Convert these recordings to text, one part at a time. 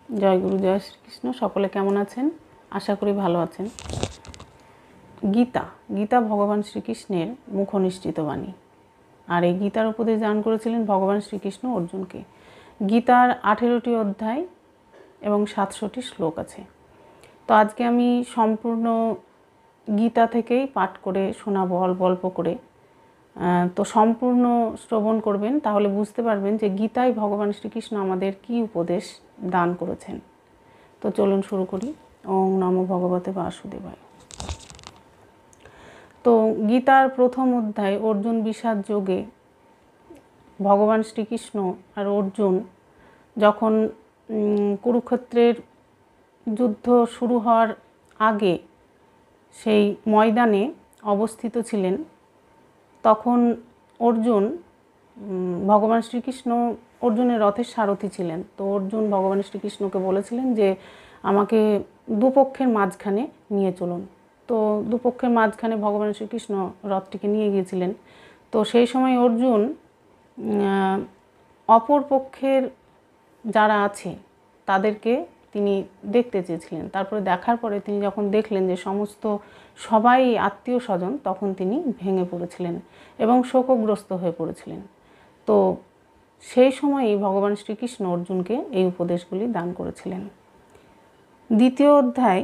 জয় গুরু, জয় শ্রীকৃষ্ণ। সকলে কেমন আছেন? আশা করি ভালো আছেন। গীতা ভগবান শ্রীকৃষ্ণের মুখনিসৃত বাণী। আর এই গীতার উপদেশ দান করেছিলেন ভগবান শ্রীকৃষ্ণ অর্জুনকে। গীতার 18টি অধ্যায় এবং 700টি শ্লোক আছে। তো আজকে আমি সম্পূর্ণ গীতা থেকেই পাঠ করে শোনাবো, অল্প অল্প করে। তো সম্পূর্ণ শ্রবণ করবেন, তাহলে বুঝতে পারবেন যে গীতায় ভগবান শ্রীকৃষ্ণ আমাদের কি উপদেশ দান করেছেন। তো চলুন শুরু করি। ওম নমো ভগবতে বাসুদেবায়। তো গীতার প্রথম অধ্যায় অর্জুন বিষাদ যোগে ভগবান শ্রীকৃষ্ণ আর অর্জুন যখন কুরুক্ষেত্রের যুদ্ধ শুরু হওয়ার আগে সেই ময়দানে অবস্থিত ছিলেন, তখন অর্জুন ভগবান শ্রীকৃষ্ণ অর্জুনের রথের সারথি ছিলেন। তো অর্জুন ভগবান শ্রীকৃষ্ণকে বলেছিলেন যে আমাকে দুপক্ষের মাঝখানে নিয়ে চলুন। তো দুপক্ষের মাঝখানে ভগবান শ্রীকৃষ্ণ রথটিকে নিয়ে গিয়েছিলেন। তো সেই সময় অর্জুন অপর পক্ষের যারা আছে তাদেরকে তিনি দেখতে চেয়েছিলেন। তারপরে দেখার পরে তিনি যখন দেখলেন যে সমস্ত সবাই আত্মীয় স্বজন, তখন তিনি ভেঙে পড়েছিলেন এবং শোকগ্রস্ত হয়ে পড়েছিলেন। তো সেই সময়ই ভগবান শ্রীকৃষ্ণ অর্জুনকে এই উপদেশগুলি দান করেছিলেন। দ্বিতীয় অধ্যায়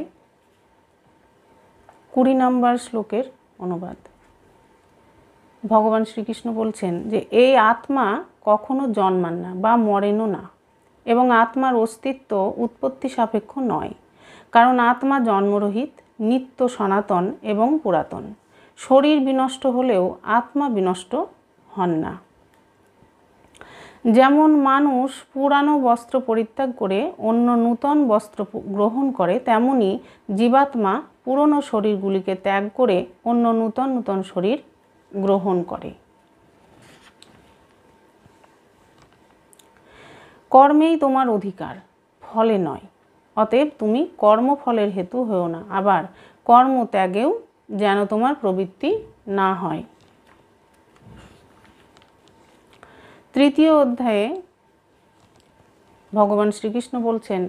20 নম্বর শ্লোকের অনুবাদ। ভগবান শ্রীকৃষ্ণ বলছেন যে এই আত্মা কখনো জন্মান না বা মরেনও না, এবং আত্মার অস্তিত্ব উৎপত্তি সাপেক্ষ নয়, কারণ আত্মা জন্মরহিত, নিত্য, সনাতন এবং পুরাতন। শরীর বিনষ্ট হলেও আত্মা বিনষ্ট হন না। যেমন মানুষ পুরানো বস্ত্র পরিত্যাগ করে অন্য নূতন বস্ত্র গ্রহণ করে, তেমনি জীবাত্মা পুরনো শরীরগুলিকে ত্যাগ করে অন্য নূতন নূতন শরীর গ্রহণ করে। কর্মেই তোমার অধিকার, ফলে নয়। অতএব তুমি কর্মফলের হেতু হও না, আবার কর্ম ত্যাগেও যেন তোমার প্রবৃত্তি না হয়। তৃতীয় অধ্যায়ে ভগবান শ্রীকৃষ্ণ বলছেন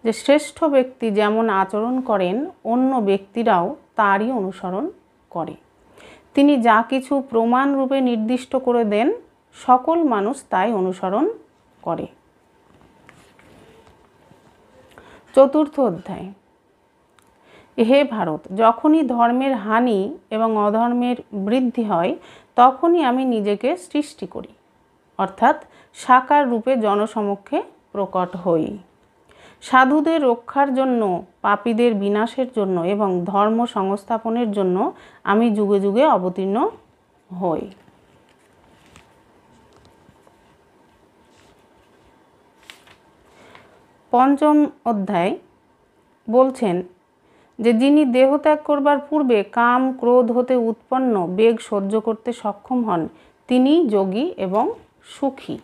যে শ্রেষ্ঠ ব্যক্তি যেমন আচরণ করেন, অন্য ব্যক্তিরাও তারই অনুসরণ করে। তিনি যা কিছু প্রমাণ রূপে নির্দিষ্ট করে দেন, সকল মানুষ তাই অনুসরণ করে। চতুর্থ অধ্যায়। হে ভারত, যখনই ধর্মের হানি এবং অধর্মের বৃদ্ধি হয়, তখনই আমি নিজেকে সৃষ্টি করি, অর্থাৎ সাকার রূপে জনসমক্ষে প্রকট হই। সাধুদের রক্ষার জন্য, পাপীদের বিনাশের জন্য এবং ধর্ম সংস্থাপনের জন্য আমি যুগে যুগে অবতীর্ণ হই। পঞ্চম অধ্যায় বলছেন যে যিনি দেহত্যাগ করবার পূর্বে কাম ক্রোধ হতে উৎপন্ন বেগ সহ্য করতে সক্ষম হন, তিনি যোগী এবং সুখী।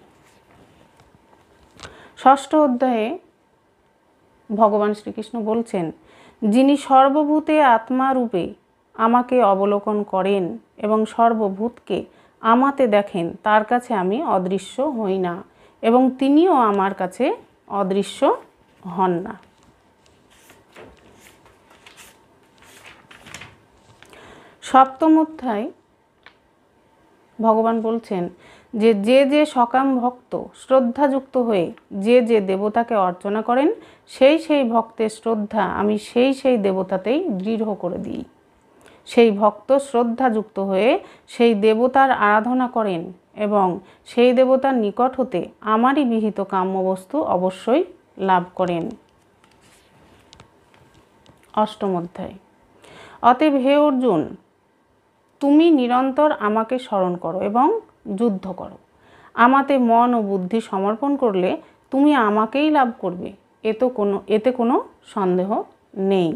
ষষ্ঠ অধ্যায়ে ভগবান শ্রীকৃষ্ণ বলছেন যিনি সর্বভূতে আত্মারূপে আমাকে অবলোকন করেন এবং সর্বভূতকে আমাতে দেখেন, তার কাছে আমি অদৃশ্য হই না এবং তিনিও আমার কাছে অদৃশ্য হন না। সপ্তম অধ্যায় ভগবান বলছেন যে যে যে সকাম ভক্ত শ্রদ্ধাযুক্ত হয়ে যে যে দেবতাকে অর্চনা করেন, সেই সেই ভক্তের শ্রদ্ধা আমি সেই সেই দেবতাতেই দৃঢ় করে দিই। সেই ভক্ত শ্রদ্ধাযুক্ত হয়ে সেই দেবতার আরাধনা করেন এবং সেই দেবতার নিকট হতে আমারই বিহিত কাম্যবস্তু অবশ্যই লাভ করেন। অষ্টম অধ্যায়। অতএব হে অর্জুন, তুমি নিরন্তর আমাকে স্মরণ করো এবং যুদ্ধ করো। আমাতে মন ও বুদ্ধি সমর্পণ করলে তুমি আমাকেই লাভ করবে, এতে কোনো সন্দেহ নেই।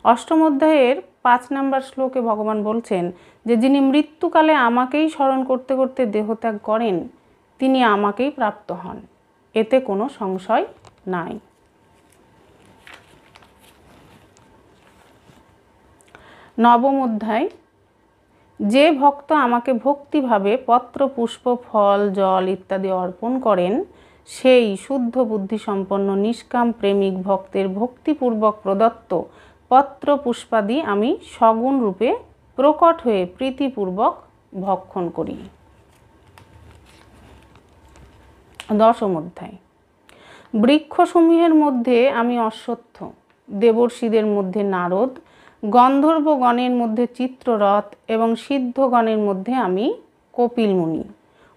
অষ্টম অধ্যায়ের 5 নম্বর শ্লোকে ভগবান বলছেন যে যিনি মৃত্যুকালে আমাকেই স্মরণ করতে করতে দেহত্যাগ করেন, তিনি আমাকেই প্রাপ্ত হন, এতে কোনো সংশয় নাই। নবম অধ্যায়। যে ভক্ত আমাকে ভক্তিভাবে পত্র পুষ্প ফল জল ইত্যাদি অর্পণ করেন, সেই শুদ্ধ বুদ্ধিসম্পন্ন নিষ্কাম প্রেমিক ভক্তের ভক্তিপূর্বক প্রদত্ত পত্র পুষ্পাদি আমি সগুণ রূপে প্রকট হয়ে প্রীতিপূর্বক ভক্ষণ করি। 10ম অধ্যায়। বৃক্ষসমূহের মধ্যে আমি অশ্বত্থ, দেবর্ষিদের মধ্যে নারদ, গন্ধর্বগণের মধ্যে চিত্ররথ এবং সিদ্ধগণের মধ্যে আমি কপিল মুনি,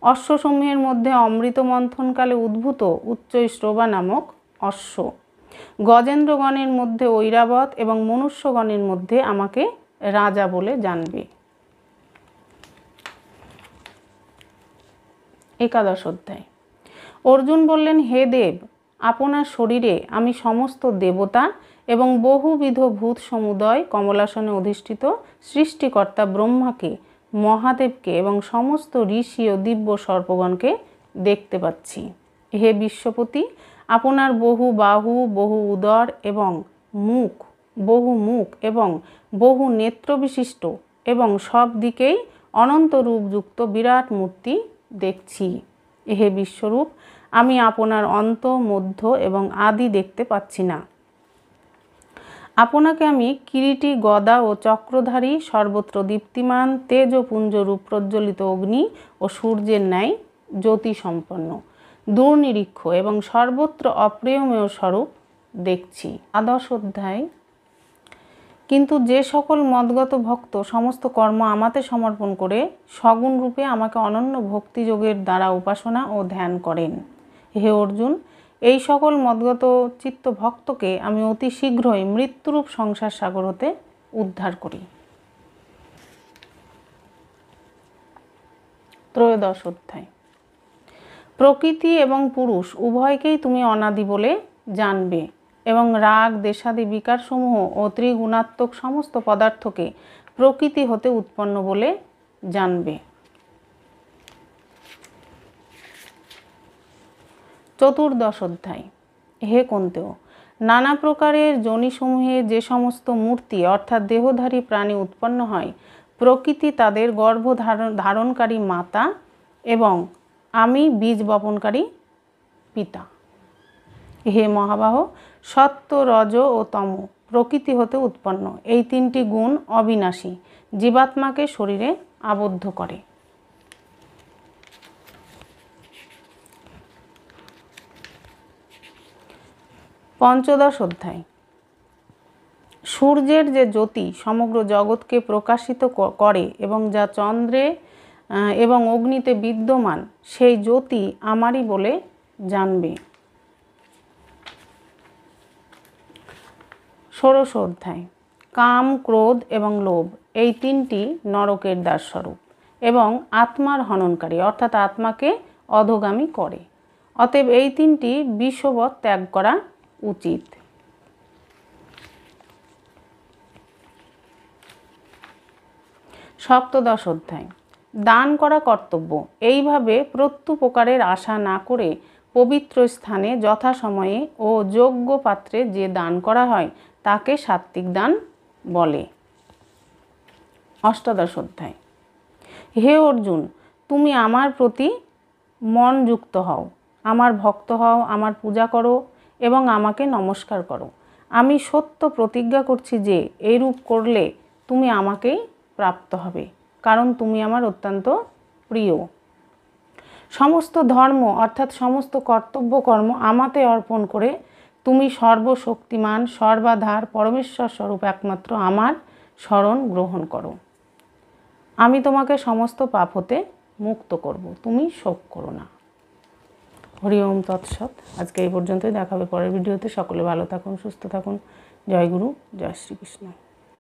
অশ্বসমূহের মধ্যে অমৃত মন্থনকালে উদ্ভূত উচ্চৈশ্রবা নামক অশ্ব, গজেন্দ্রগণের মধ্যে ঐরাবত এবং মনুষ্যগণের মধ্যে আমাকে রাজা বলে জানবে। 11 অধ্যায়। অর্জুন বললেন, হে দেব, আপনার শরীরে আমি সমস্ত দেবতা এবং বহুবিধ ভূত সমুদয়, কমলাসনে অধিষ্ঠিত সৃষ্টিকর্তা ব্রহ্মাকে, মহাদেবকে এবং সমস্ত ঋষি ও দিব্য সর্পগণকে দেখতে পাচ্ছি। হে বিশ্বপতি, আপনার বহু বাহু, বহু উদর এবং মুখ এবং বহু নেত্র বিশিষ্ট এবং সব দিকেই অনন্ত রূপযুক্ত বিরাট মূর্তি দেখছি। হে বিশ্বরূপ, আমি আপনার অন্ত, মধ্য এবং আদি দেখতে পাচ্ছি না। আপনাকে আমি কিরীটি, গদা ও চক্রধারী, সর্বত্র দীপ্তিমান, তেজপুঞ্জ রূপ প্রজ্বলিত অগ্নি ও সূর্যের ন্যায় জ্যোতিসম্পন্ন, দুর্নিরীক্ষ এবং সর্বত্র অপ্রিয়মেয় স্বরূপ দেখছি। 12 অধ্যায়। কিন্তু যে সকল মদগত ভক্ত সমস্ত কর্ম আমাতে সমর্পণ করে সগুণ রূপে আমাকে অনন্য ভক্তিযোগের দ্বারা উপাসনা ও ধ্যান করেন, হে অর্জুন, এই সকল মদগত চিত্ত ভক্তকে আমি অতি শীঘ্রই মৃত্যুরূপ সংসার সাগর হতে উদ্ধার করি। 13 অধ্যায়। প্রকৃতি এবং পুরুষ উভয়কেই তুমি অনাদি বলে জানবে এবং রাগ, দেশাদি বিকারসমূহ ও ত্রিগুণাত্মক সমস্ত পদার্থকে প্রকৃতি হতে উৎপন্ন বলে জানবে। 14 অধ্যায়। হে কুন্তেয়, নানা প্রকারের যোনিসমূহে যে সমস্ত মূর্তি অর্থাৎ দেহধারী প্রাণী উৎপন্ন হয়, প্রকৃতি তাদের গর্ভ ধারণকারী মাতা এবং আমি বীজ বপনকারী পিতা। হে মহাবাহ, সত্য, রজ ও তম প্রকৃতি হতে উৎপন্ন এই 3টি গুণ অবিনাশী, জীবাত্মাকে শরীরে আবদ্ধ করে। 15 অধ্যায়। সূর্যের যে জ্যোতি সমগ্র জগৎকে প্রকাশিত করে এবং যা চন্দ্রে এবং অগ্নিতে বিদ্যমান, সেই জ্যোতি আমারই বলে জানবে। 16 অধ্যায়। কাম, ক্রোধ এবং লোভ এই 3টি নরকের দ্বারস্বরূপ এবং আত্মার হননকারী, অর্থাৎ আত্মাকে অধোগামী করে। অতএব এই 3টি বিষবৎ ত্যাগ করা উচিত। 17 অধ্যায়। দান করা কর্তব্য। এইভাবে প্রত্যুপকারের আশা না করে পবিত্র স্থানে যথাসময়ে ও যোগ্য পাত্রে যে দান করা হয় তাকে সাত্ত্বিক দান বলে। 18 অধ্যায়। হে অর্জুন, তুমি আমার প্রতি মন যুক্ত হও, আমার ভক্ত হও, আমার পূজা করো এবং আমাকে নমস্কার করো। আমি সত্য প্রতিজ্ঞা করছি যে এইরূপ করলে তুমি আমাকেই প্রাপ্ত হবে, কারণ তুমি আমার অত্যন্ত প্রিয়। সমস্ত ধর্ম অর্থাৎ সমস্ত কর্তব্য কর্ম আমাতে অর্পণ করে তুমি সর্বশক্তিমান, সর্বাধার, পরমেশ্বর স্বরূপ একমাত্র আমার শরণ গ্রহণ করো। আমি তোমাকে সমস্ত পাপ হতে মুক্ত করব, তুমি শোক করো না। হরি ওম তৎসৎ। আজকে এই পর্যন্তই, দেখা হবে পরের ভিডিওতে। সকলে ভালো থাকুন, সুস্থ থাকুন। জয় গুরু, জয় শ্রীকৃষ্ণ।